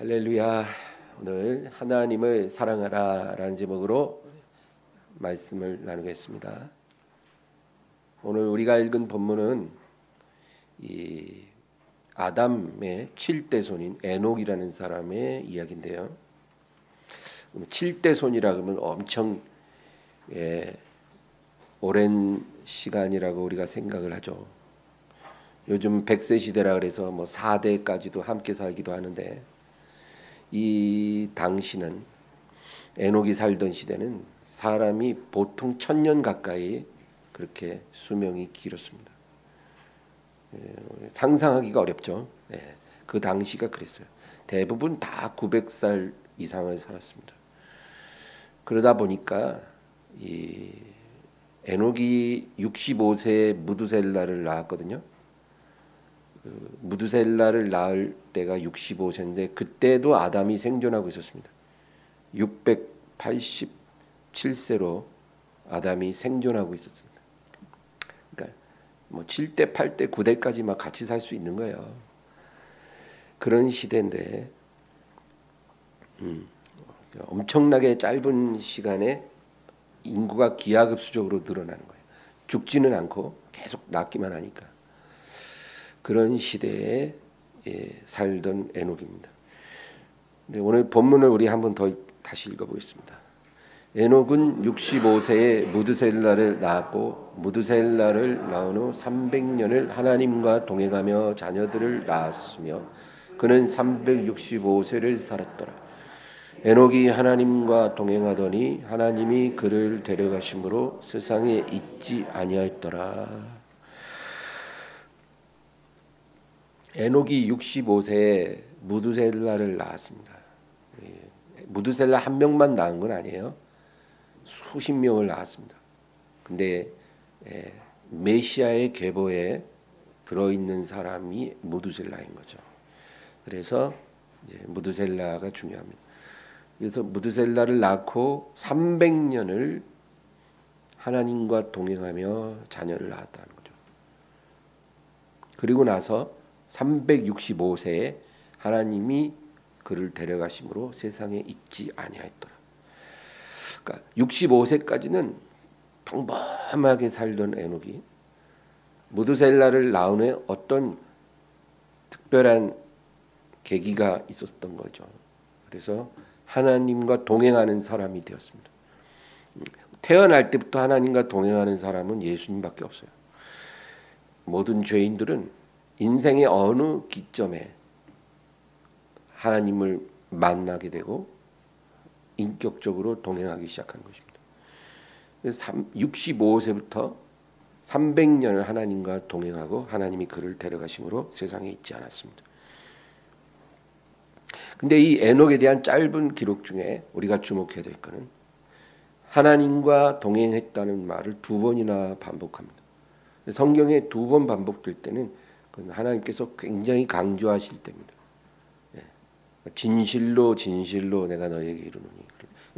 할렐루야. 오늘 하나님을 사랑하라 라는 제목으로 말씀을 나누겠습니다. 오늘 우리가 읽은 본문은 이 아담의 7대 손인 에녹이라는 사람의 이야기인데요. 7대 손이라 그러면 엄청 오랜 시간이라고 우리가 생각을 하죠. 요즘 100세 시대라 그래서 뭐 4대까지도 함께 살기도 하는데, 이 당시는 에녹이 살던 시대는 사람이 보통 1000년 가까이 그렇게 수명이 길었습니다. 상상하기가 어렵죠. 그 당시가 그랬어요. 대부분 다 900살 이상을 살았습니다. 그러다 보니까 이 에녹이 65세에 무두셀라를 낳았거든요. 무두셀라를 낳을 때가 65세인데 그때도 아담이 생존하고 있었습니다. 687세로 아담이 생존하고 있었습니다. 그러니까 뭐 7대, 8대, 9대까지 막 같이 살 수 있는 거예요. 그런 시대인데 엄청나게 짧은 시간에 인구가 기하급수적으로 늘어나는 거예요. 죽지는 않고 계속 낳기만 하니까. 그런 시대에 살던 에녹입니다. 근데 오늘 본문을 우리 한번 더 다시 읽어보겠습니다. 에녹은 65세에 무드셀라를 낳았고 무드셀라를 낳은 후 300년을 하나님과 동행하며 자녀들을 낳았으며 그는 365세를 살았더라. 에녹이 하나님과 동행하더니 하나님이 그를 데려가심으로 세상에 있지 아니하였더라. 에녹이 65세에 무두셀라를 낳았습니다. 무두셀라 한 명만 낳은 건 아니에요. 수십 명을 낳았습니다. 근데 메시아의 계보에 들어있는 사람이 무두셀라인 거죠. 그래서 이제 무두셀라가 중요합니다. 그래서 무두셀라를 낳고 300년을 하나님과 동행하며 자녀를 낳았다는 거죠. 그리고 나서 365세에 하나님이 그를 데려가심으로 세상에 있지 아니하였더라. 그러니까 65세까지는 평범하게 살던 에녹이 무두셀라를 낳은 후에 어떤 특별한 계기가 있었던 거죠. 그래서 하나님과 동행하는 사람이 되었습니다. 태어날 때부터 하나님과 동행하는 사람은 예수님밖에 없어요. 모든 죄인들은 인생의 어느 기점에 하나님을 만나게 되고 인격적으로 동행하기 시작한 것입니다. 65세부터 300년을 하나님과 동행하고 하나님이 그를 데려가심으로 세상에 있지 않았습니다. 근데 이 에녹에 대한 짧은 기록 중에 우리가 주목해야 될 것은 하나님과 동행했다는 말을 2번이나 반복합니다. 성경에 2번 반복될 때는 하나님께서 굉장히 강조하실 때입니다. 진실로 진실로 내가 너에게 이르노니.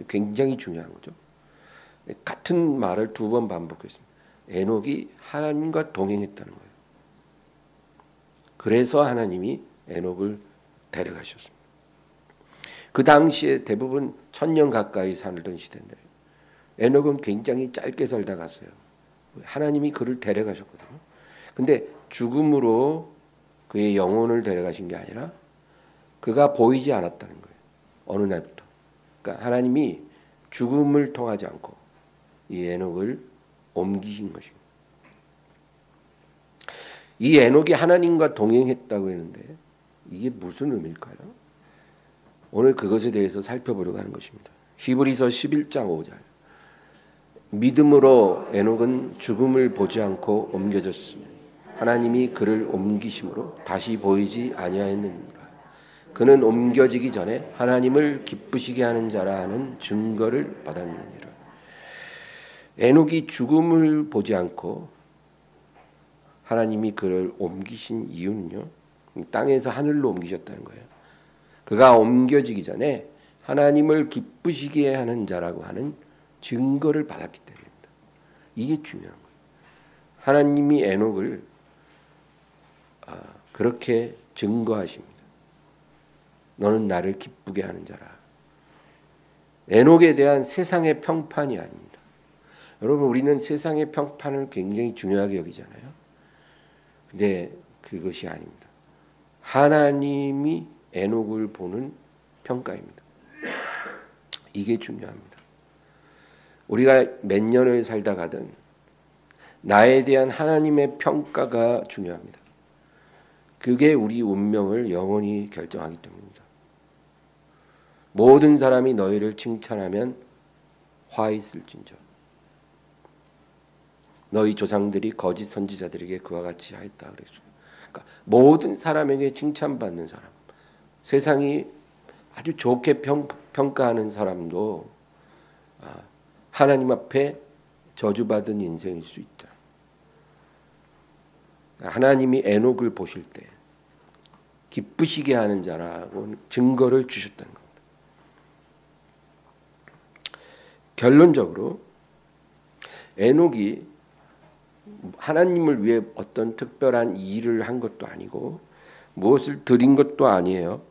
굉장히 중요한 거죠. 같은 말을 2번 반복했습니다. 에녹이 하나님과 동행했다는 거예요. 그래서 하나님이 에녹을 데려가셨습니다. 그 당시에 대부분 1000년 가까이 살던 시대인데 에녹은 굉장히 짧게 살다 갔어요. 하나님이 그를 데려가셨거든요. 근데 죽음으로 그의 영혼을 데려가신 게 아니라 그가 보이지 않았다는 거예요. 어느 날부터. 그러니까 하나님이 죽음을 통하지 않고 이 에녹을 옮기신 것입니다. 이 에녹이 하나님과 동행했다고 했는데 이게 무슨 의미일까요? 오늘 그것에 대해서 살펴보려고 하는 것입니다. 히브리서 11장 5절. 믿음으로 에녹은 죽음을 보지 않고 옮겨졌으며 하나님이 그를 옮기심으로 다시 보이지 아니하였느니라. 그는 옮겨지기 전에 하나님을 기쁘시게 하는 자라 하는 증거를 받았느니라. 에녹이 죽음을 보지 않고 하나님이 그를 옮기신 이유는요, 땅에서 하늘로 옮기셨다는 거예요. 그가 옮겨지기 전에 하나님을 기쁘시게 하는 자라고 하는 증거를 받았기 때문입니다. 이게 중요한 거예요. 하나님이 에녹을 그렇게 증거하십니다. 너는 나를 기쁘게 하는 자라. 에녹에 대한 세상의 평판이 아닙니다. 여러분, 우리는 세상의 평판을 굉장히 중요하게 여기잖아요. 근데 그것이 아닙니다. 하나님이 에녹을 보는 평가입니다. 이게 중요합니다. 우리가 몇 년을 살다 가든 나에 대한 하나님의 평가가 중요합니다. 그게 우리 운명을 영원히 결정하기 때문입니다. 모든 사람이 너희를 칭찬하면 화 있을진저. 너희 조상들이 거짓 선지자들에게 그와 같이 하였다 그랬어요. 그러니까 모든 사람에게 칭찬받는 사람, 세상이 아주 좋게 평가하는 사람도 하나님 앞에 저주받은 인생일 수 있다. 하나님이 에녹을 보실 때 기쁘시게 하는 자라고 증거를 주셨다는 겁니다. 결론적으로 에녹이 하나님을 위해 어떤 특별한 일을 한 것도 아니고 무엇을 드린 것도 아니에요.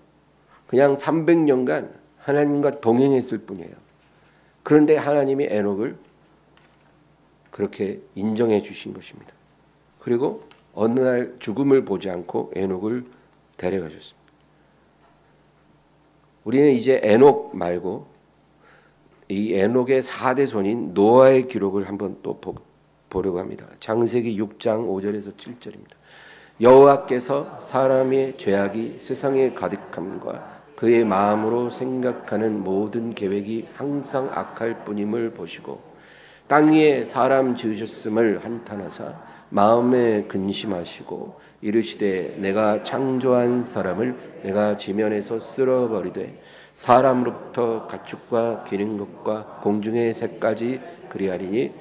그냥 300년간 하나님과 동행했을 뿐이에요. 그런데 하나님이 에녹을 그렇게 인정해 주신 것입니다. 그리고 어느 날 죽음을 보지 않고 에녹을 데려가셨습니다. 우리는 이제 에녹 말고 이 에녹의 4대 손인 노아의 기록을 한번 또 보려고 합니다. 창세기 6장 5절에서 7절입니다. 여호와께서 사람의 죄악이 세상에 가득함과 그의 마음으로 생각하는 모든 계획이 항상 악할 뿐임을 보시고 땅 위에 사람 지으셨음을 한탄하사 마음에 근심하시고 이르시되 내가 창조한 사람을 내가 지면에서 쓸어버리되 사람으로부터 가축과 기는 것과 공중의 새까지 그리하리니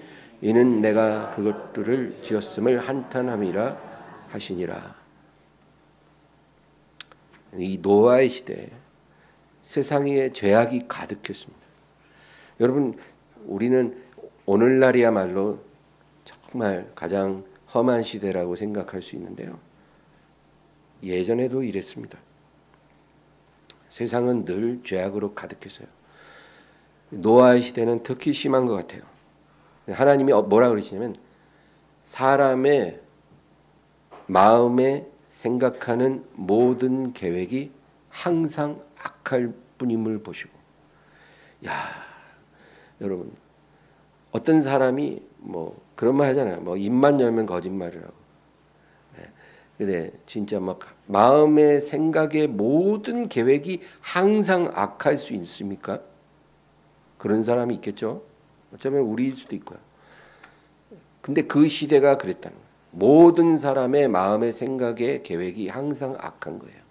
이는 내가 그것들을 지었음을 한탄함이라 하시니라. 이 노아의 시대에 세상에 죄악이 가득했습니다. 여러분, 우리는 오늘날이야말로 정말 가장 험한 시대라고 생각할 수 있는데요. 예전에도 이랬습니다. 세상은 늘 죄악으로 가득했어요. 노아의 시대는 특히 심한 것 같아요. 하나님이 뭐라 그러시냐면 사람의 마음에 생각하는 모든 계획이 항상 악할 뿐임을 보시고, 야, 여러분, 어떤 사람이 뭐 그런 말 하잖아요. 뭐 입만 열면 거짓말이라고. 근데 진짜 막 마음의 생각의 모든 계획이 항상 악할 수 있습니까? 그런 사람이 있겠죠. 어쩌면 우리일 수도 있고요. 근데 그 시대가 그랬다는 거예요. 모든 사람의 마음의 생각의 계획이 항상 악한 거예요.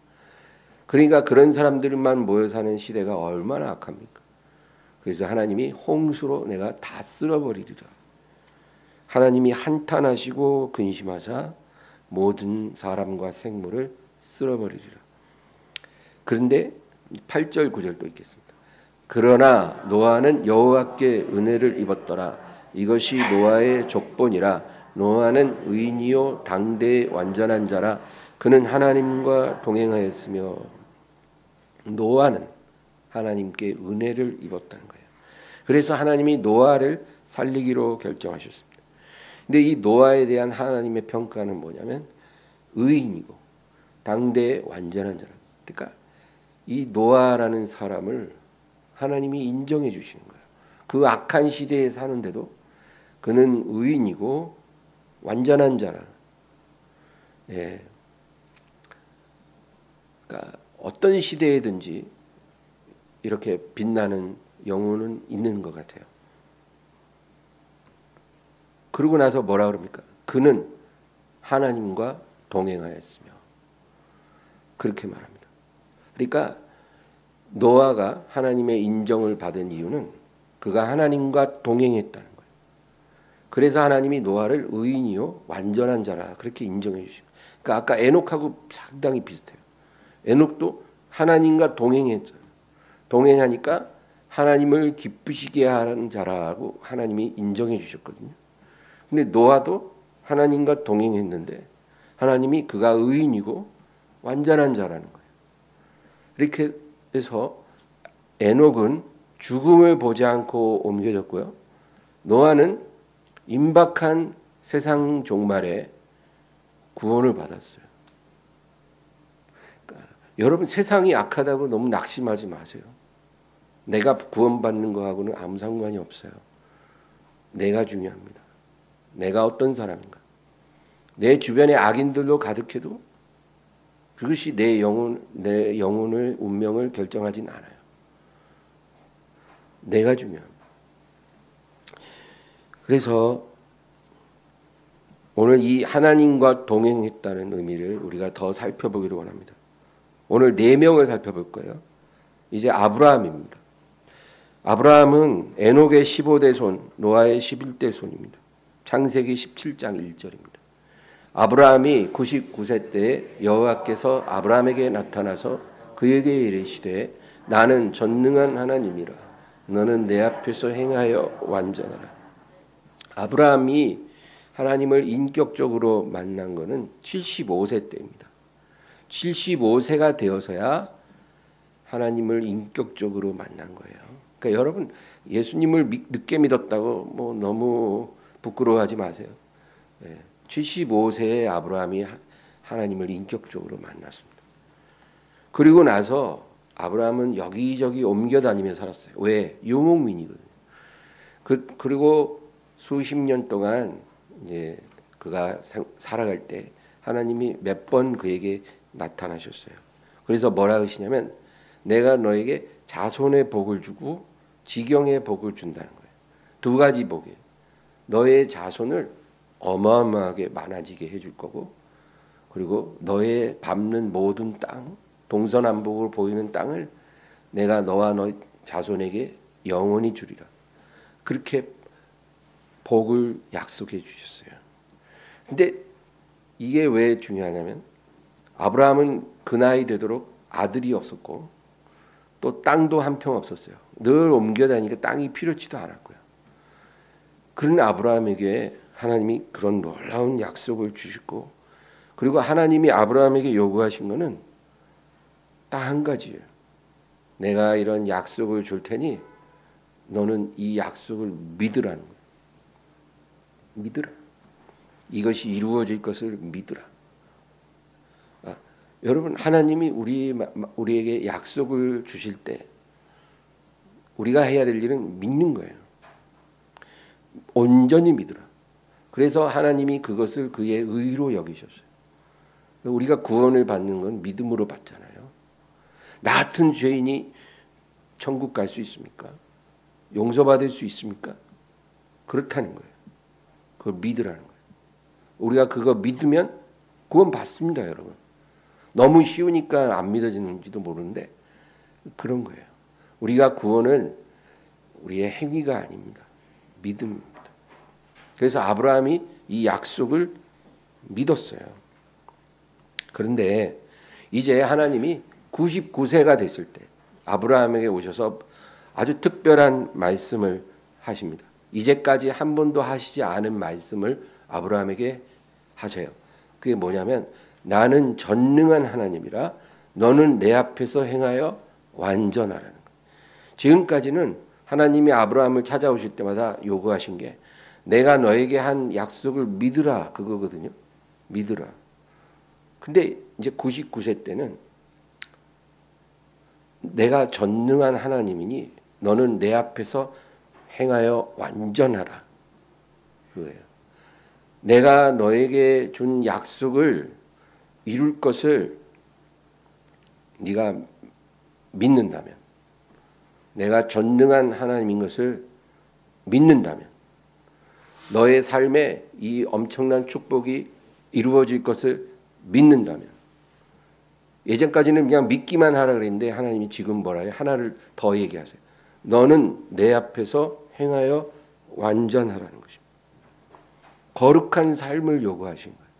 그러니까 그런 사람들만 모여 사는 시대가 얼마나 악합니까? 그래서 하나님이 홍수로 내가 다 쓸어버리리라. 하나님이 한탄하시고 근심하사 모든 사람과 생물을 쓸어버리리라. 그런데 8절 9절도 있겠습니다. 그러나 노아는 여호와께 은혜를 입었더라. 이것이 노아의 족본이라. 노아는 의인이요 당대의 완전한 자라. 그는 하나님과 동행하였으며. 노아는 하나님께 은혜를 입었다는 거예요. 그래서 하나님이 노아를 살리기로 결정하셨습니다. 근데 이 노아에 대한 하나님의 평가는 뭐냐면 의인이고 당대의 완전한 자라. 그러니까 이 노아라는 사람을 하나님이 인정해 주시는 거예요. 그 악한 시대에 사는데도 그는 의인이고 완전한 자라. 예. 그러니까 어떤 시대에든지 이렇게 빛나는 영혼은 있는 것 같아요. 그러고 나서 뭐라 그럽니까? 그는 하나님과 동행하였으며. 그렇게 말합니다. 그러니까 노아가 하나님의 인정을 받은 이유는 그가 하나님과 동행했다는 거예요. 그래서 하나님이 노아를 의인이요 완전한 자라 그렇게 인정해 주십니다. 그러니까 아까 에녹하고 상당히 비슷해요. 에녹도 하나님과 동행했잖아요. 동행하니까 하나님을 기쁘시게 하는 자라고 하나님이 인정해 주셨거든요. 근데 노아도 하나님과 동행했는데 하나님이 그가 의인이고 완전한 자라는 거예요. 이렇게 해서 에녹은 죽음을 보지 않고 옮겨졌고요. 노아는 임박한 세상 종말에 구원을 받았어요. 그러니까 여러분, 세상이 악하다고 너무 낙심하지 마세요. 내가 구원받는 거하고는 아무 상관이 없어요. 내가 중요합니다. 내가 어떤 사람인가. 내 주변에 악인들로 가득해도 그것이 내 영혼의 운명을 결정하진 않아요. 내가 중요합니다. 그래서 오늘 이 하나님과 동행했다는 의미를 우리가 더 살펴보기를 원합니다. 오늘 4명을 살펴볼 거예요. 이제 아브라함입니다. 아브라함은 에녹의 15대 손, 노아의 11대 손입니다. 창세기 17장 1절입니다. 아브라함이 99세 때에 여호와께서 아브라함에게 나타나서 그에게 이르시되 나는 전능한 하나님이라 너는 내 앞에서 행하여 완전하라. 아브라함이 하나님을 인격적으로 만난 것은 75세 때입니다. 75세가 되어서야 하나님을 인격적으로 만난 거예요. 그러니까 여러분, 예수님을 늦게 믿었다고 뭐 너무 부끄러워하지 마세요. 75세에 아브라함이 하나님을 인격적으로 만났습니다. 그리고 나서 아브라함은 여기저기 옮겨 다니며 살았어요. 왜? 유목민이거든요. 그리고 수십 년 동안 이제 그가 살아갈 때 하나님이 몇 번 그에게 나타나셨어요. 그래서 뭐라 하시냐면 내가 너에게 자손의 복을 주고 지경의 복을 준다는 거예요. 2가지 복이에요. 너의 자손을 어마어마하게 많아지게 해줄 거고, 그리고 너의 밟는 모든 땅, 동서남북으로 보이는 땅을 내가 너와 너의 자손에게 영원히 주리라. 그렇게 복을 약속해 주셨어요. 근데 이게 왜 중요하냐면 아브라함은 그 나이 되도록 아들이 없었고 또 땅도 한 평 없었어요. 늘 옮겨 다니니까 땅이 필요치도 않았고요. 그런 아브라함에게 하나님이 그런 놀라운 약속을 주시고, 그리고 하나님이 아브라함에게 요구하신 것은 딱 한 가지예요. 내가 이런 약속을 줄 테니 너는 이 약속을 믿으라는 거예요. 믿으라. 이것이 이루어질 것을 믿으라. 여러분, 하나님이 우리에게 약속을 주실 때 우리가 해야 될 일은 믿는 거예요. 온전히 믿으라. 그래서 하나님이 그것을 그의 의로 여기셨어요. 우리가 구원을 받는 건 믿음으로 받잖아요. 나 같은 죄인이 천국 갈 수 있습니까? 용서받을 수 있습니까? 그렇다는 거예요. 그걸 믿으라는 거예요. 우리가 그거 믿으면 구원 받습니다, 여러분. 너무 쉬우니까 안 믿어지는지도 모르는데 그런 거예요. 우리가 구원은 우리의 행위가 아닙니다. 믿음입니다. 그래서 아브라함이 이 약속을 믿었어요. 그런데 이제 하나님이 99세가 됐을 때 아브라함에게 오셔서 아주 특별한 말씀을 하십니다. 이제까지 한 번도 하시지 않은 말씀을 아브라함에게 하세요. 그게 뭐냐면 나는 전능한 하나님이라 너는 내 앞에서 행하여 완전하라는 거예요. 지금까지는 하나님이 아브라함을 찾아오실 때마다 요구하신 게 내가 너에게 한 약속을 믿으라 그거거든요. 믿으라. 근데 이제 99세 때는 내가 전능한 하나님이니 너는 내 앞에서 행하여 완전하라. 그거예요. 내가 너에게 준 약속을 이룰 것을 네가 믿는다면, 내가 전능한 하나님인 것을 믿는다면, 너의 삶에 이 엄청난 축복이 이루어질 것을 믿는다면, 예전까지는 그냥 믿기만 하라 그랬는데 하나님이 지금 뭐라 해요? 하나를 더 얘기하세요. 너는 내 앞에서 행하여 완전하라는 것입니다. 거룩한 삶을 요구하신 거예요.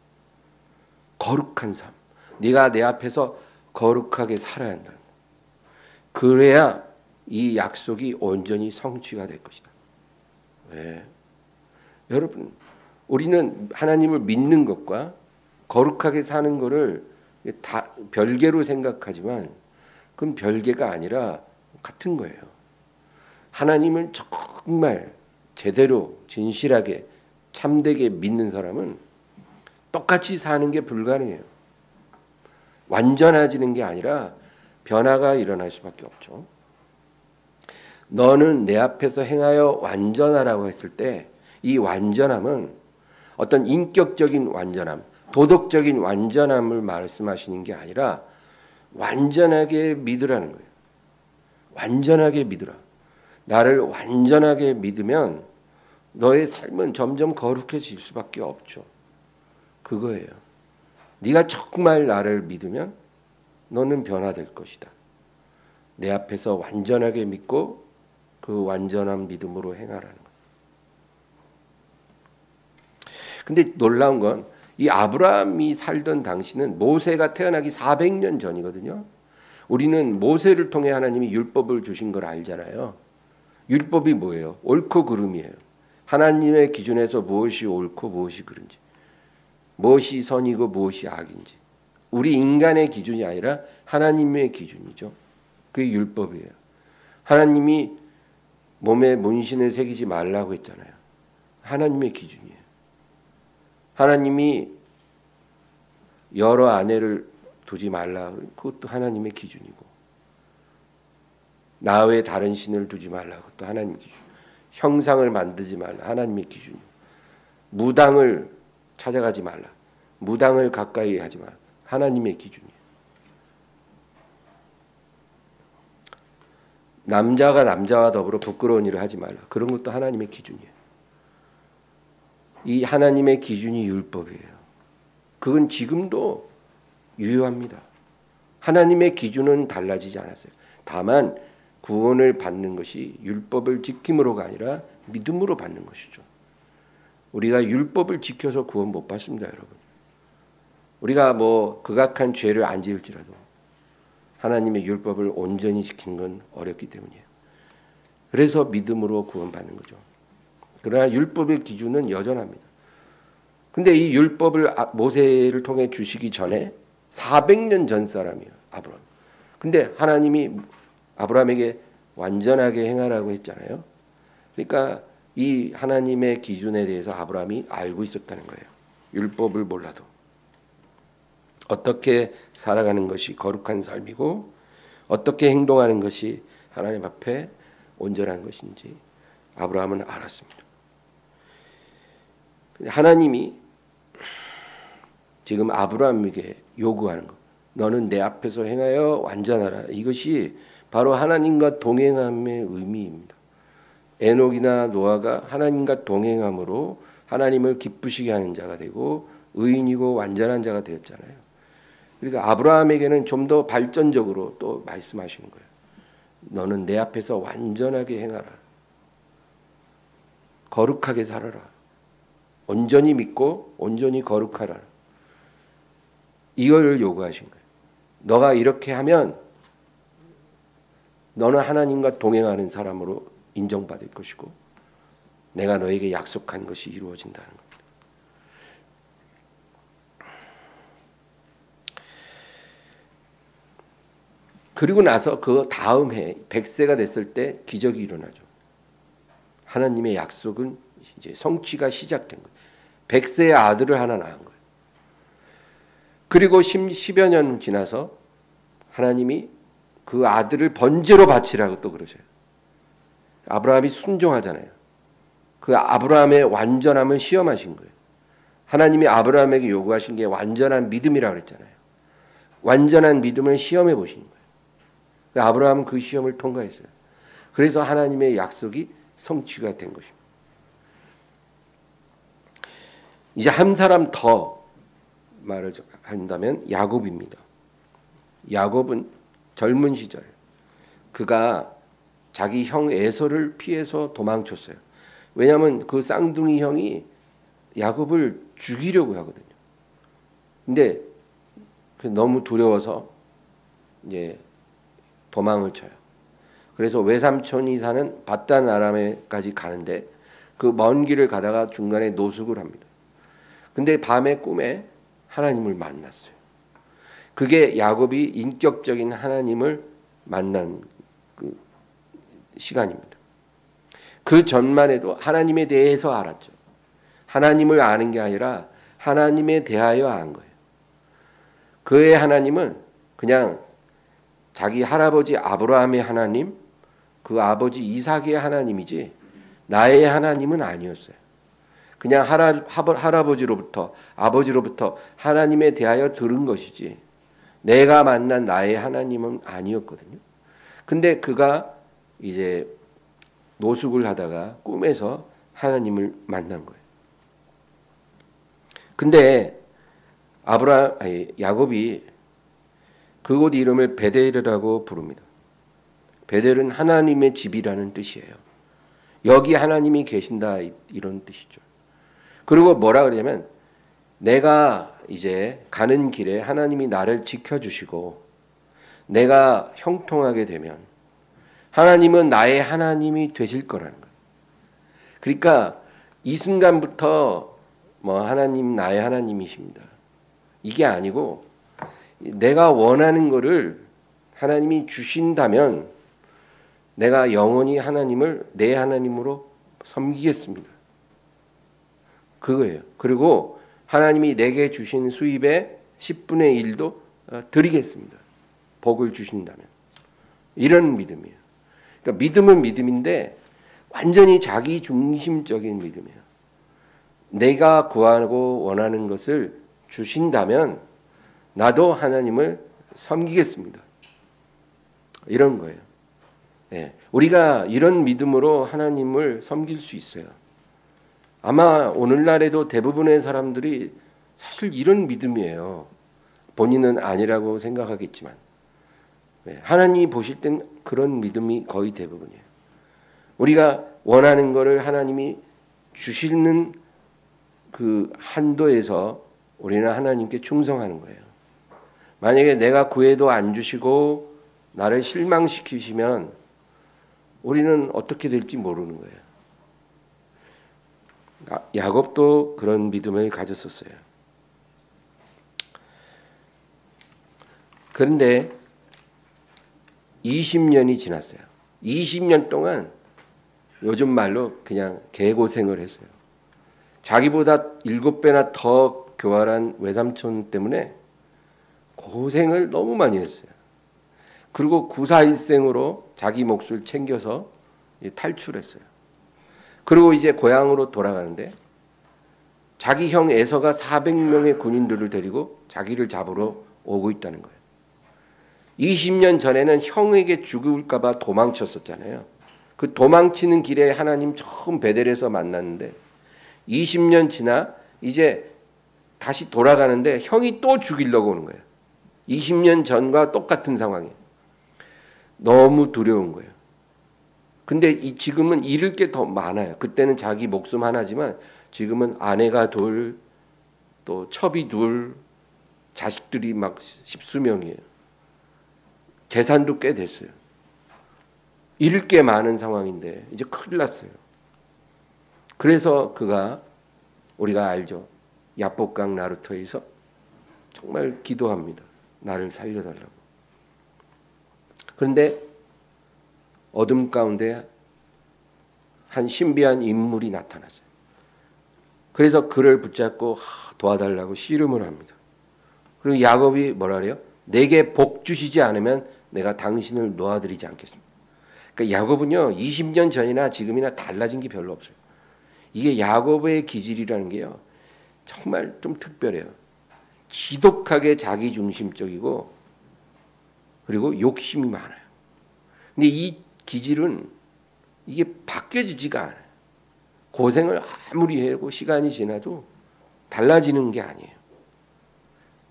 거룩한 삶. 네가 내 앞에서 거룩하게 살아야 한다는 거예요. 그래야 이 약속이 온전히 성취가 될 것이다. 왜? 여러분, 우리는 하나님을 믿는 것과 거룩하게 사는 것을 다 별개로 생각하지만 그건 별개가 아니라 같은 거예요. 하나님을 정말 제대로 진실하게 참되게 믿는 사람은 똑같이 사는 게 불가능해요. 완전해지는 게 아니라 변화가 일어날 수밖에 없죠. 너는 내 앞에서 행하여 완전하라고 했을 때 이 완전함은 어떤 인격적인 완전함, 도덕적인 완전함을 말씀하시는 게 아니라 완전하게 믿으라는 거예요. 완전하게 믿으라. 나를 완전하게 믿으면 너의 삶은 점점 거룩해질 수밖에 없죠. 그거예요. 네가 정말 나를 믿으면 너는 변화될 것이다. 내 앞에서 완전하게 믿고 그 완전한 믿음으로 행하라는 거예요. 근데 놀라운 건 이 아브라함이 살던 당시는 모세가 태어나기 400년 전이거든요. 우리는 모세를 통해 하나님이 율법을 주신 걸 알잖아요. 율법이 뭐예요? 옳고 그름이에요. 하나님의 기준에서 무엇이 옳고 무엇이 그른지, 무엇이 선이고 무엇이 악인지, 우리 인간의 기준이 아니라 하나님의 기준이죠. 그게 율법이에요. 하나님이 몸에 문신을 새기지 말라고 했잖아요. 하나님의 기준이에요. 하나님이 여러 아내를 두지 말라, 그것도 하나님의 기준이고, 나 외에 다른 신을 두지 말라, 그것도 하나님의 기준. 형상을 만들지 말라, 하나님의 기준이고, 무당을 찾아가지 말라, 무당을 가까이 하지 말라, 하나님의 기준이에요. 남자가 남자와 더불어 부끄러운 일을 하지 말라, 그런 것도 하나님의 기준이에요. 이 하나님의 기준이 율법이에요. 그건 지금도 유효합니다. 하나님의 기준은 달라지지 않았어요. 다만 구원을 받는 것이 율법을 지킴으로가 아니라 믿음으로 받는 것이죠. 우리가 율법을 지켜서 구원 못 받습니다, 여러분. 우리가 뭐 극악한 죄를 안 지을지라도 하나님의 율법을 온전히 지키는 건 어렵기 때문이에요. 그래서 믿음으로 구원받는 거죠. 그러나 율법의 기준은 여전합니다. 근데 이 율법을 모세를 통해 주시기 전에 400년 전 사람이에요, 아브라함. 근데 하나님이 아브라함에게 완전하게 행하라고 했잖아요. 그러니까 이 하나님의 기준에 대해서 아브라함이 알고 있었다는 거예요. 율법을 몰라도. 어떻게 살아가는 것이 거룩한 삶이고 어떻게 행동하는 것이 하나님 앞에 온전한 것인지 아브라함은 알았습니다. 하나님이 지금 아브라함에게 요구하는 것, 너는 내 앞에서 행하여 완전하라. 이것이 바로 하나님과 동행함의 의미입니다. 에녹이나 노아가 하나님과 동행함으로 하나님을 기쁘시게 하는 자가 되고 의인이고 완전한 자가 되었잖아요. 그러니까 아브라함에게는 좀 더 발전적으로 또 말씀하시는 거예요. 너는 내 앞에서 완전하게 행하라. 거룩하게 살아라. 온전히 믿고 온전히 거룩하라. 이걸 요구하신 거예요. 너가 이렇게 하면 너는 하나님과 동행하는 사람으로 인정받을 것이고 내가 너에게 약속한 것이 이루어진다는 겁니다. 그리고 나서 그 다음 해 100세가 됐을 때 기적이 일어나죠. 하나님의 약속은 이제 성취가 시작된 거예요. 100세의 아들을 하나 낳은 거예요. 그리고 10여 년 지나서 하나님이 그 아들을 번제로 바치라고 또 그러셔요. 아브라함이 순종하잖아요. 그 아브라함의 완전함을 시험하신 거예요. 하나님이 아브라함에게 요구하신 게 완전한 믿음이라고 그랬잖아요. 완전한 믿음을 시험해 보신 거예요. 아브라함은 그 시험을 통과했어요. 그래서 하나님의 약속이 성취가 된 것입니다. 이제 한 사람 더 말을 한다면 야곱입니다. 야곱은 젊은 시절 그가 자기 형 에서를 피해서 도망쳤어요. 왜냐하면 그 쌍둥이 형이 야곱을 죽이려고 하거든요. 근데 너무 두려워서 이제 도망을 쳐요. 그래서 외삼촌이 사는 바단 아람에까지 가는데 그 먼 길을 가다가 중간에 노숙을 합니다. 근데 밤에 꿈에 하나님을 만났어요. 그게 야곱이 인격적인 하나님을 만난 그 시간입니다. 그 전만 해도 하나님에 대해서 알았죠. 하나님을 아는 게 아니라 하나님에 대하여 안 거예요. 그의 하나님은 그냥 자기 할아버지 아브라함의 하나님, 그 아버지 이삭의 하나님이지 나의 하나님은 아니었어요. 그냥 할아버지로부터 아버지로부터 하나님에 대하여 들은 것이지 내가 만난 나의 하나님은 아니었거든요. 근데 그가 이제 노숙을 하다가 꿈에서 하나님을 만난 거예요. 근데 야곱이 그곳 이름을 베델이라고 부릅니다. 베델은 하나님의 집이라는 뜻이에요. 여기 하나님이 계신다 이런 뜻이죠. 그리고 뭐라 그러냐면 내가 이제 가는 길에 하나님이 나를 지켜주시고 내가 형통하게 되면 하나님은 나의 하나님이 되실 거라는 거예요. 그러니까 이 순간부터 뭐 하나님 나의 하나님이십니다. 이게 아니고 내가 원하는 거를 하나님이 주신다면 내가 영원히 하나님을 내 하나님으로 섬기겠습니다. 그거예요. 그리고 하나님이 내게 주신 수입의 10분의 1도 드리겠습니다. 복을 주신다면. 이런 믿음이에요. 그러니까 믿음은 믿음인데 완전히 자기 중심적인 믿음이에요. 내가 구하고 원하는 것을 주신다면 나도 하나님을 섬기겠습니다. 이런 거예요. 예, 우리가 이런 믿음으로 하나님을 섬길 수 있어요. 아마 오늘날에도 대부분의 사람들이 사실 이런 믿음이에요. 본인은 아니라고 생각하겠지만 하나님이 보실 땐 그런 믿음이 거의 대부분이에요. 우리가 원하는 것을 하나님이 주시는 그 한도에서 우리는 하나님께 충성하는 거예요. 만약에 내가 구해도 안 주시고 나를 실망시키시면 우리는 어떻게 될지 모르는 거예요. 야곱도 그런 믿음을 가졌었어요. 그런데 20년이 지났어요. 20년 동안 요즘 말로 그냥 개고생을 했어요. 자기보다 7배나 더 교활한 외삼촌 때문에 고생을 너무 많이 했어요. 그리고 구사일생으로 자기 몫을 챙겨서 탈출했어요. 그리고 이제 고향으로 돌아가는데 자기 형 에서가 400명의 군인들을 데리고 자기를 잡으러 오고 있다는 거예요. 20년 전에는 형에게 죽을까 봐 도망쳤었잖아요. 그 도망치는 길에 하나님 처음 베델에서 만났는데 20년 지나 이제 다시 돌아가는데 형이 또 죽이려고 오는 거예요. 20년 전과 똑같은 상황이에요. 너무 두려운 거예요. 근데 지금은 잃을 게 더 많아요. 그때는 자기 목숨 하나지만 지금은 아내가 둘, 또 첩이 둘, 자식들이 막 10수명이에요. 재산도 꽤 됐어요. 잃을 게 많은 상황인데 이제 큰일 났어요. 그래서 그가 우리가 알죠. 야복강 나루터에서 정말 기도합니다. 나를 살려달라고. 그런데 어둠 가운데 한 신비한 인물이 나타났어요. 그래서 그를 붙잡고 도와달라고 씨름을 합니다. 그리고 야곱이 뭐라 그래요? 내게 복 주시지 않으면 내가 당신을 놓아드리지 않겠습니다. 그러니까 야곱은요 20년 전이나 지금이나 달라진 게 별로 없어요. 이게 야곱의 기질이라는 게요 정말 좀 특별해요. 지독하게 자기중심적이고 그리고 욕심이 많아요. 근데 이 기질은 이게 바뀌어지지가 않아요. 고생을 아무리 해고 시간이 지나도 달라지는 게 아니에요.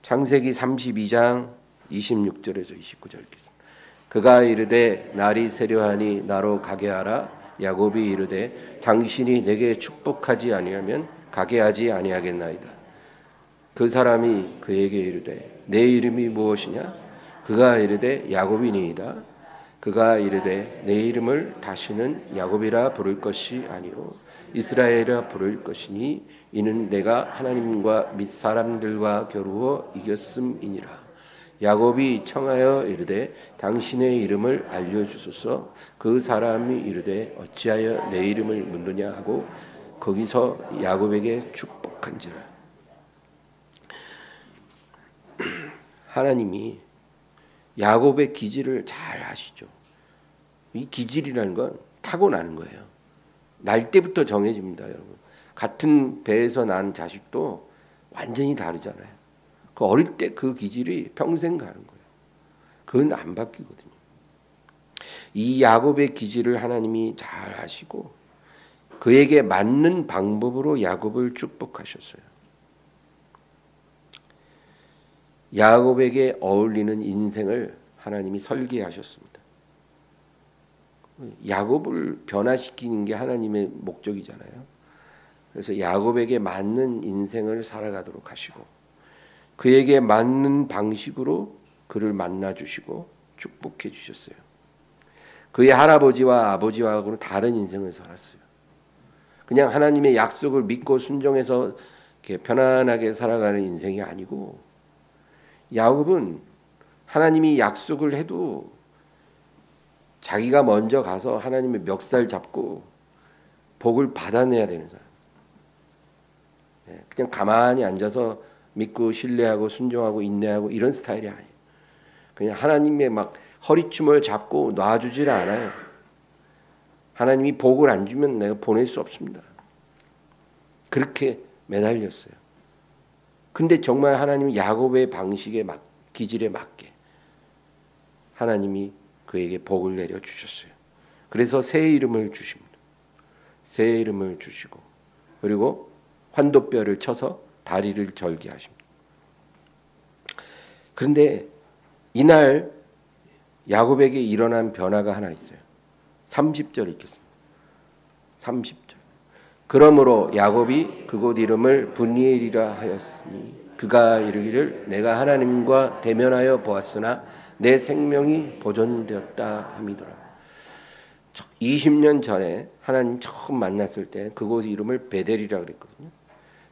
창세기 32장 26절에서 29절 읽겠습니다. 그가 이르되 날이 세려하니 나로 가게 하라. 야곱이 이르되 당신이 내게 축복하지 아니하면 가게 하지 아니하겠나이다. 그 사람이 그에게 이르되 내 이름이 무엇이냐? 그가 이르되 야곱이니이다. 그가 이르되 내 이름을 다시는 야곱이라 부를 것이 아니요 이스라엘이라 부를 것이니 이는 내가 하나님과 및 사람들과 겨루어 이겼음이니라. 야곱이 청하여 이르되 당신의 이름을 알려주소서. 그 사람이 이르되 어찌하여 내 이름을 묻느냐 하고 거기서 야곱에게 축복한지라. 하나님이 야곱의 기질을 잘 아시죠. 이 기질이라는 건 타고나는 거예요. 날 때부터 정해집니다, 여러분. 같은 배에서 난 자식도 완전히 다르잖아요. 그 어릴 때 그 기질이 평생 가는 거예요. 그건 안 바뀌거든요. 이 야곱의 기질을 하나님이 잘 아시고 그에게 맞는 방법으로 야곱을 축복하셨어요. 야곱에게 어울리는 인생을 하나님이 설계하셨습니다. 야곱을 변화시키는 게 하나님의 목적이잖아요. 그래서 야곱에게 맞는 인생을 살아가도록 하시고 그에게 맞는 방식으로 그를 만나주시고 축복해 주셨어요. 그의 할아버지와 아버지와는 다른 인생을 살았어요. 그냥 하나님의 약속을 믿고 순종해서 이렇게 편안하게 살아가는 인생이 아니고 야곱은 하나님이 약속을 해도 자기가 먼저 가서 하나님의 멱살 잡고 복을 받아내야 되는 사람. 그냥 가만히 앉아서 믿고 신뢰하고 순종하고 인내하고 이런 스타일이 아니에요. 그냥 하나님의 막 허리춤을 잡고 놔주질 않아요. 하나님이 복을 안 주면 내가 보낼 수 없습니다. 그렇게 매달렸어요. 근데 정말 하나님이 야곱의 방식에 기질에 맞게 하나님이 그에게 복을 내려 주셨어요. 그래서 새 이름을 주십니다. 새 이름을 주시고 그리고 환도뼈를 쳐서 다리를 절게 하십니다. 그런데 이날 야곱에게 일어난 변화가 하나 있어요. 30절 읽겠습니다. 30절. 그러므로 야곱이 그곳 이름을 브니엘이라 하였으니 그가 이르기를 내가 하나님과 대면하여 보았으나 내 생명이 보존되었다 함이더라. 20년 전에 하나님 처음 만났을 때 그곳 이름을 베델이라 그랬거든요.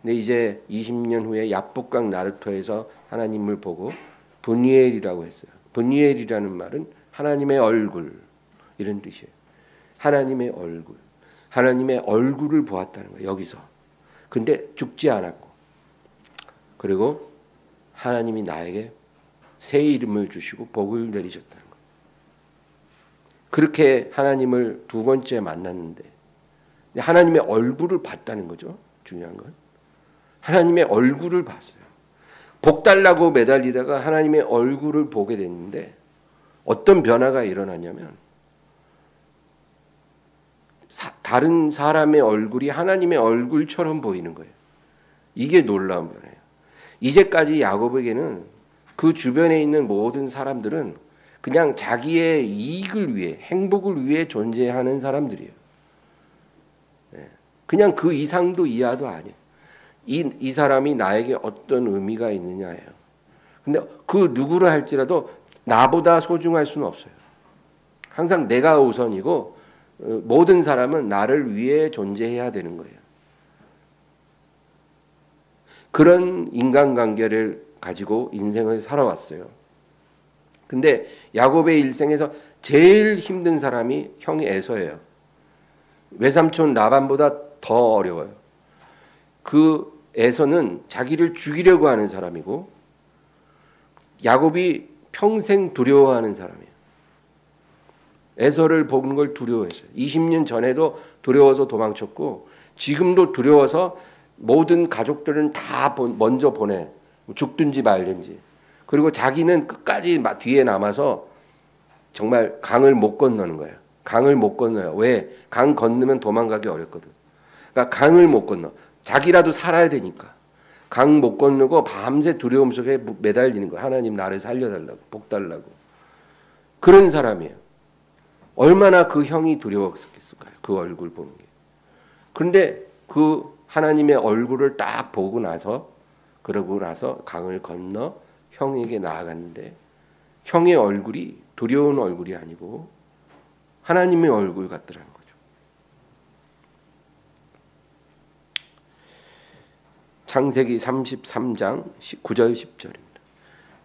근데 이제 20년 후에 야복강 나루토에서 하나님을 보고 브니엘이라고 했어요. 브니엘이라는 말은 하나님의 얼굴 이런 뜻이에요. 하나님의 얼굴. 하나님의 얼굴을 보았다는 거예요. 여기서. 근데 죽지 않았고 그리고 하나님이 나에게 새 이름을 주시고 복을 내리셨다는 거예요. 그렇게 하나님을 두 번째 만났는데 하나님의 얼굴을 봤다는 거죠. 중요한 건. 하나님의 얼굴을 봤어요. 복 달라고 매달리다가 하나님의 얼굴을 보게 됐는데 어떤 변화가 일어났냐면 다른 사람의 얼굴이 하나님의 얼굴처럼 보이는 거예요. 이게 놀라운 변화예요. 이제까지 야곱에게는 그 주변에 있는 모든 사람들은 그냥 자기의 이익을 위해 행복을 위해 존재하는 사람들이에요. 그냥 그 이상도 이하도 아니에요. 이 사람이 나에게 어떤 의미가 있느냐예요. 근데 그 누구를 할지라도 나보다 소중할 수는 없어요. 항상 내가 우선이고 모든 사람은 나를 위해 존재해야 되는 거예요. 그런 인간관계를 가지고 인생을 살아왔어요. 근데 야곱의 일생에서 제일 힘든 사람이 형이 에서예요. 외삼촌 라반보다 더 어려워요. 그 에서는 자기를 죽이려고 하는 사람이고 야곱이 평생 두려워하는 사람이에요. 에서를 보는 걸 두려워했어요. 20년 전에도 두려워서 도망쳤고 지금도 두려워서 모든 가족들은 다 먼저 보내. 죽든지 말든지. 그리고 자기는 끝까지 뒤에 남아서 정말 강을 못 건너는 거예요. 강을 못 건너요. 왜? 강 건너면 도망가기 어렵거든. 그러니까 강을 못 건너. 자기라도 살아야 되니까. 강 못 건너고 밤새 두려움 속에 매달리는 거예요. 하나님 나를 살려달라고. 복 달라고. 그런 사람이에요. 얼마나 그 형이 두려웠겠을까요? 그 얼굴 보는 게. 그런데 그 하나님의 얼굴을 딱 보고 나서 그러고 나서 강을 건너 형에게 나아갔는데 형의 얼굴이 두려운 얼굴이 아니고 하나님의 얼굴 같더라는 거죠. 창세기 33장 9절 10절입니다.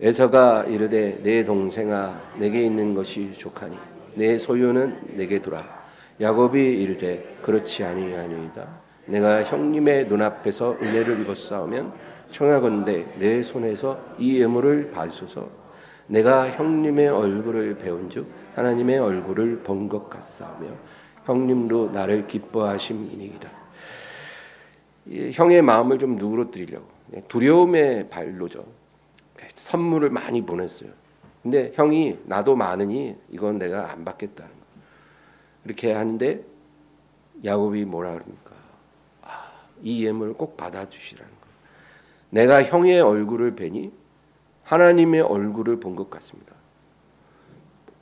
에서가 이르되 내 동생아 내게 있는 것이 족하니 내 소유는 내게 두라. 야곱이 이르되 그렇지 아니하니이다. 내가 형님의 눈앞에서 은혜를 입었사오면 청하건대 내 손에서 이 예물을 받으소서. 내가 형님의 얼굴을 배운즉 하나님의 얼굴을 본 것 같사오며 형님도 나를 기뻐하심이니이다. 형의 마음을 좀 누그러뜨리려고 두려움의 발로죠. 선물을 많이 보냈어요. 근데 형이 나도 많으니 이건 내가 안 받겠다는 거. 이렇게 하는데 야곱이 뭐라 그럽니까? 이 예물을 꼭 받아주시라는 거. 내가 형의 얼굴을 뵈니 하나님의 얼굴을 본 것 같습니다.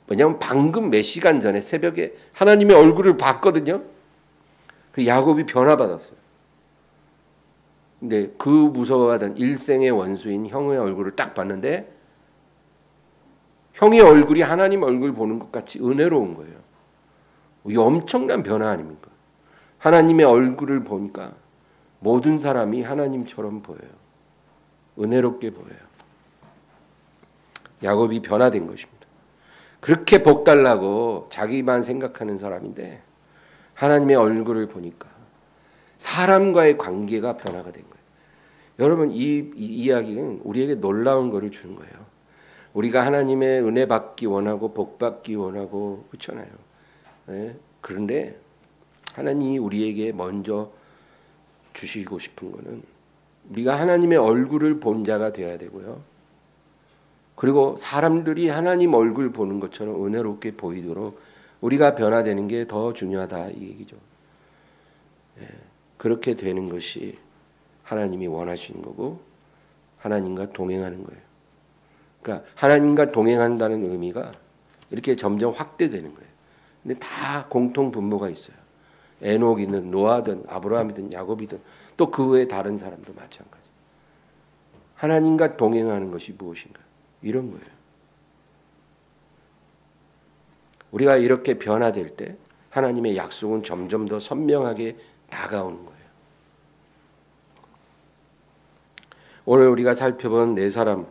왜냐하면 방금 몇 시간 전에 새벽에 하나님의 얼굴을 봤거든요. 그 야곱이 변화받았어요. 근데 그 무서워하던 일생의 원수인 형의 얼굴을 딱 봤는데 형의 얼굴이 하나님 얼굴 보는 것 같이 은혜로운 거예요. 이 엄청난 변화 아닙니까? 하나님의 얼굴을 보니까 모든 사람이 하나님처럼 보여요. 은혜롭게 보여요. 야곱이 변화된 것입니다. 그렇게 복 달라고 자기만 생각하는 사람인데 하나님의 얼굴을 보니까 사람과의 관계가 변화가 된 거예요. 여러분 이 이야기는 우리에게 놀라운 것을 주는 거예요. 우리가 하나님의 은혜 받기 원하고 복 받기 원하고 그렇잖아요. 네? 그런데 하나님이 우리에게 먼저 주시고 싶은 것은 우리가 하나님의 얼굴을 본 자가 되어야 되고요. 그리고 사람들이 하나님 얼굴 보는 것처럼 은혜롭게 보이도록 우리가 변화되는 게 더 중요하다 이 얘기죠. 네. 그렇게 되는 것이 하나님이 원하시는 거고 하나님과 동행하는 거예요. 그러니까 하나님과 동행한다는 의미가 이렇게 점점 확대되는 거예요. 근데 다 공통 분모가 있어요. 에녹이든 노아든 아브라함이든 야곱이든 또 그 외에 다른 사람도 마찬가지. 하나님과 동행하는 것이 무엇인가? 이런 거예요. 우리가 이렇게 변화될 때 하나님의 약속은 점점 더 선명하게 다가오는 거예요. 오늘 우리가 살펴본 네 사람에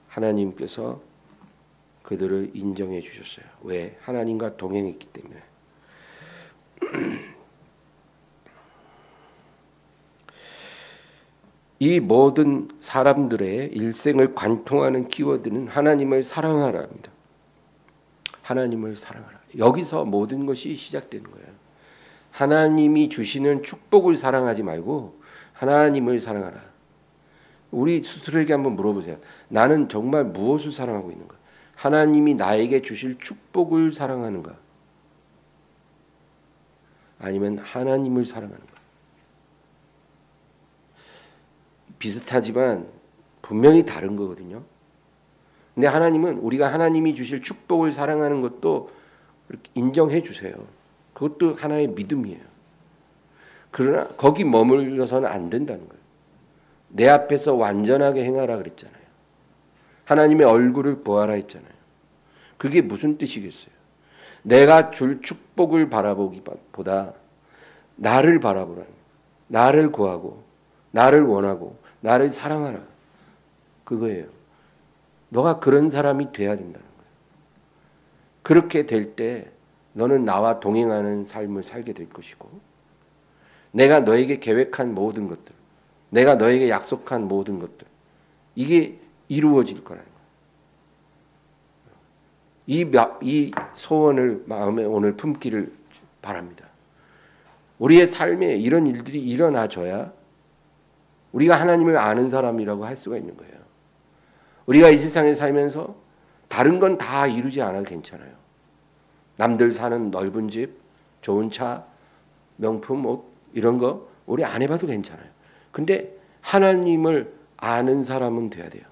하나님께서 그들을 인정해 주셨어요. 왜? 하나님과 동행했기 때문에. 이 모든 사람들의 일생을 관통하는 키워드는 하나님을 사랑하라입니다. 하나님을 사랑하라. 여기서 모든 것이 시작되는 거예요. 하나님이 주시는 축복을 사랑하지 말고 하나님을 사랑하라. 우리 스스로에게 한번 물어보세요. 나는 정말 무엇을 사랑하고 있는가? 하나님이 나에게 주실 축복을 사랑하는가? 아니면 하나님을 사랑하는가? 비슷하지만 분명히 다른 거거든요. 근데 하나님은 우리가 하나님이 주실 축복을 사랑하는 것도 인정해 주세요. 그것도 하나의 믿음이에요. 그러나 거기 머물러서는 안 된다는 거예요. 내 앞에서 완전하게 행하라 그랬잖아요. 하나님의 얼굴을 보아라 했잖아요. 그게 무슨 뜻이겠어요? 내가 줄 축복을 바라보기보다 나를 바라보라는 거예요. 나를 구하고 나를 원하고 나를 사랑하라. 그거예요. 너가 그런 사람이 돼야 된다는 거예요. 그렇게 될 때 너는 나와 동행하는 삶을 살게 될 것이고 내가 너에게 계획한 모든 것들, 내가 너에게 약속한 모든 것들 이게 이루어질 거라는 거예요. 이 소원을 마음에 오늘 품기를 바랍니다. 우리의 삶에 이런 일들이 일어나줘야 우리가 하나님을 아는 사람이라고 할 수가 있는 거예요. 우리가 이 세상에 살면서 다른 건 다 이루지 않아도 괜찮아요. 남들 사는 넓은 집, 좋은 차, 명품 옷 이런 거 우리 안 해봐도 괜찮아요. 근데 하나님을 아는 사람은 돼야 돼요.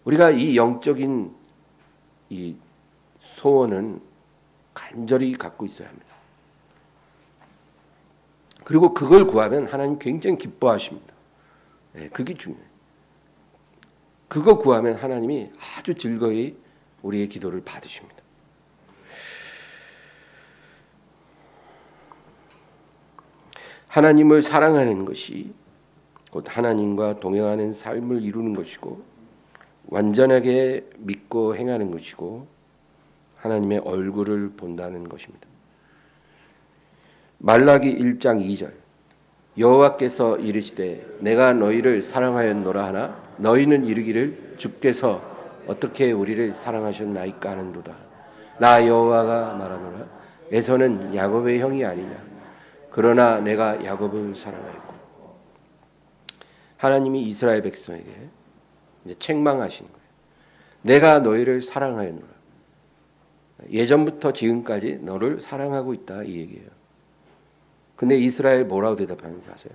우리가 이 영적인 이 소원은 간절히 갖고 있어야 합니다. 그리고 그걸 구하면 하나님 굉장히 기뻐하십니다. 네, 그게 중요해요. 그거 구하면 하나님이 아주 즐거이 우리의 기도를 받으십니다. 하나님을 사랑하는 것이 곧 하나님과 동행하는 삶을 이루는 것이고 완전하게 믿고 행하는 것이고 하나님의 얼굴을 본다는 것입니다. 말라기 1장 2절 여호와께서 이르시되 내가 너희를 사랑하였노라 하나 너희는 이르기를 주께서 어떻게 우리를 사랑하셨나이까 하는도다. 나 여호와가 말하노라 에서는 야곱의 형이 아니냐 그러나 내가 야곱을 사랑하였고. 하나님이 이스라엘 백성에게 이제 책망하신 거예요. 내가 너희를 사랑하였노라. 예전부터 지금까지 너를 사랑하고 있다 이 얘기예요. 근데 이스라엘 뭐라고 대답하는지 아세요?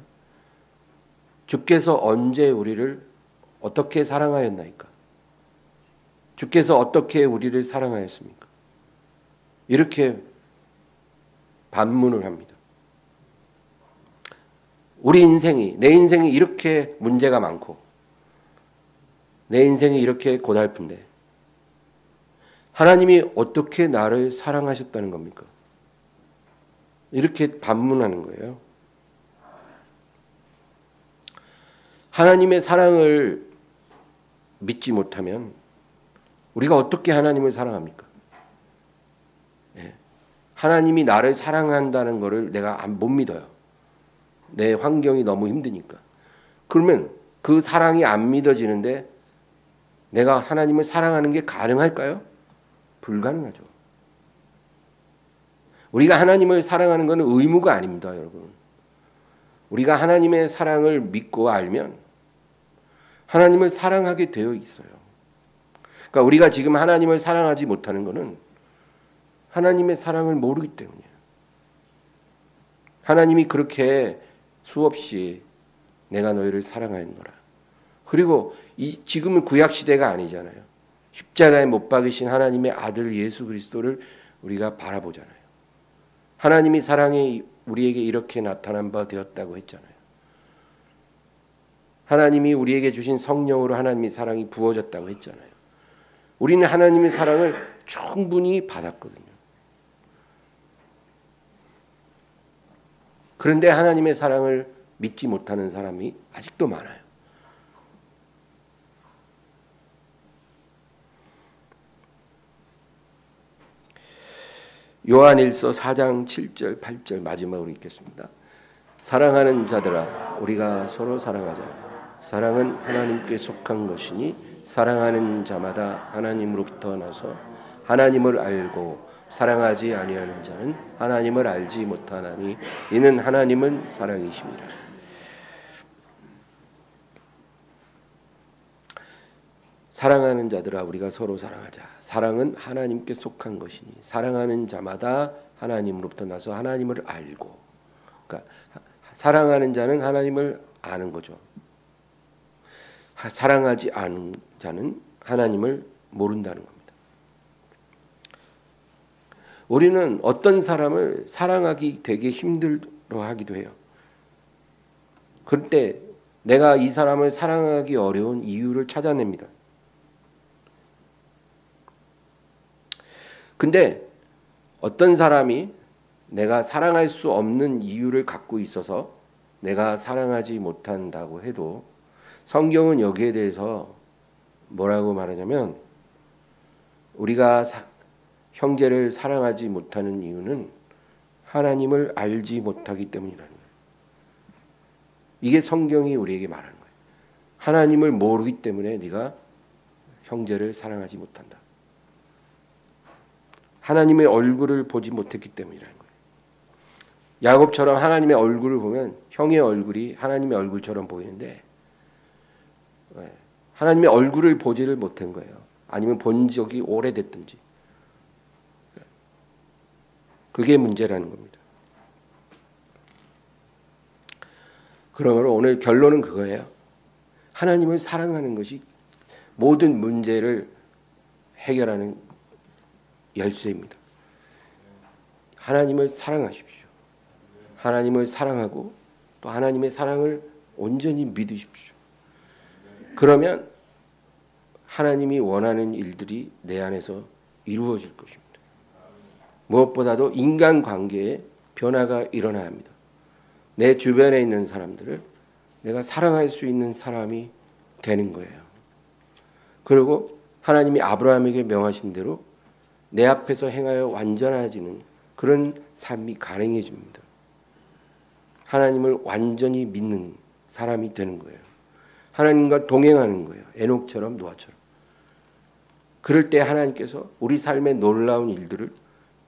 주께서 언제 우리를 어떻게 사랑하였나이까? 주께서 어떻게 우리를 사랑하였습니까? 이렇게 반문을 합니다. 우리 인생이, 내 인생이 이렇게 문제가 많고 내 인생이 이렇게 고달픈데 하나님이 어떻게 나를 사랑하셨다는 겁니까? 이렇게 반문하는 거예요. 하나님의 사랑을 믿지 못하면 우리가 어떻게 하나님을 사랑합니까? 하나님이 나를 사랑한다는 것을 내가 못 믿어요. 내 환경이 너무 힘드니까. 그러면 그 사랑이 안 믿어지는데 내가 하나님을 사랑하는 게 가능할까요? 불가능하죠. 우리가 하나님을 사랑하는 것은 의무가 아닙니다, 여러분. 우리가 하나님의 사랑을 믿고 알면 하나님을 사랑하게 되어 있어요. 그러니까 우리가 지금 하나님을 사랑하지 못하는 것은 하나님의 사랑을 모르기 때문이에요. 하나님이 그렇게 수없이 내가 너희를 사랑하였노라. 그리고 지금은 구약 시대가 아니잖아요. 십자가에 못 박으신 하나님의 아들 예수 그리스도를 우리가 바라보잖아요. 하나님이 사랑이 우리에게 이렇게 나타난 바 되었다고 했잖아요. 하나님이 우리에게 주신 성령으로 하나님의 사랑이 부어졌다고 했잖아요. 우리는 하나님의 사랑을 충분히 받았거든요. 그런데 하나님의 사랑을 믿지 못하는 사람이 아직도 많아요. 요한일서 4장 7절 8절 마지막으로 읽겠습니다. 사랑하는 자들아 우리가 서로 사랑하자. 사랑은 하나님께 속한 것이니 사랑하는 자마다 하나님으로부터 나서 하나님을 알고 사랑하지 아니하는 자는 하나님을 알지 못하나니 이는 하나님은 사랑이심이라. 사랑하는 자들아 우리가 서로 사랑하자. 사랑은 하나님께 속한 것이니 사랑하는 자마다 하나님으로부터 나서 하나님을 알고. 그러니까 사랑하는 자는 하나님을 아는 거죠. 사랑하지 않은 자는 하나님을 모른다는 겁니다. 우리는 어떤 사람을 사랑하기 되게 힘들어하기도 해요. 그때 내가 이 사람을 사랑하기 어려운 이유를 찾아냅니다. 근데 어떤 사람이 내가 사랑할 수 없는 이유를 갖고 있어서 내가 사랑하지 못한다고 해도 성경은 여기에 대해서 뭐라고 말하냐면 우리가 형제를 사랑하지 못하는 이유는 하나님을 알지 못하기 때문이라는 거예요. 이게 성경이 우리에게 말하는 거예요. 하나님을 모르기 때문에 네가 형제를 사랑하지 못한다. 하나님의 얼굴을 보지 못했기 때문이라는 거예요. 야곱처럼 하나님의 얼굴을 보면 형의 얼굴이 하나님의 얼굴처럼 보이는데 하나님의 얼굴을 보지를 못한 거예요. 아니면 본 적이 오래됐든지. 그게 문제라는 겁니다. 그러므로 오늘 결론은 그거예요. 하나님을 사랑하는 것이 모든 문제를 해결하는 열쇠입니다. 하나님을 사랑하십시오. 하나님을 사랑하고 또 하나님의 사랑을 온전히 믿으십시오. 그러면 하나님이 원하는 일들이 내 안에서 이루어질 것입니다. 무엇보다도 인간관계에 변화가 일어나야 합니다. 내 주변에 있는 사람들을 내가 사랑할 수 있는 사람이 되는 거예요. 그리고 하나님이 아브라함에게 명하신 대로 내 앞에서 행하여 완전해지는 그런 삶이 가능해집니다. 하나님을 완전히 믿는 사람이 되는 거예요. 하나님과 동행하는 거예요. 에녹처럼 노아처럼. 그럴 때 하나님께서 우리 삶의 놀라운 일들을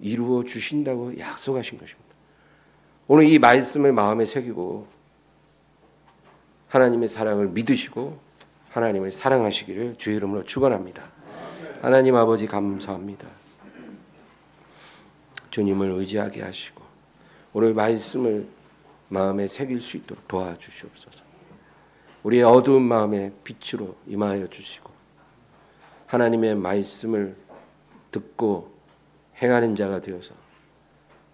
이루어 주신다고 약속하신 것입니다. 오늘 이 말씀을 마음에 새기고 하나님의 사랑을 믿으시고 하나님을 사랑하시기를 주의 이름으로 축원합니다. 하나님 아버지 감사합니다. 주님을 의지하게 하시고 오늘 말씀을 마음에 새길 수 있도록 도와주시옵소서. 우리의 어두운 마음에 빛으로 임하여 주시고 하나님의 말씀을 듣고 행하는 자가 되어서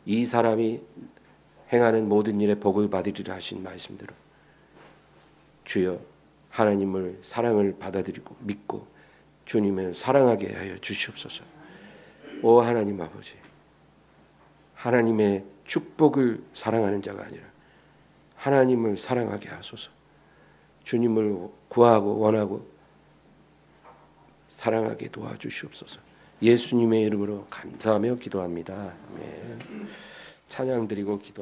이 사람이 행하는 모든 일에 복을 받으리라 하신 말씀대로 주여 하나님을 사랑을 받아들이고 믿고 주님을 사랑하게 하여 주시옵소서. 오 하나님 아버지, 하나님의 축복을 사랑하는 자가 아니라 하나님을 사랑하게 하소서. 주님을 구하고 원하고 사랑하게 도와주시옵소서. 예수님의 이름으로 감사하며 기도합니다. 아멘. 찬양 드리고 기도.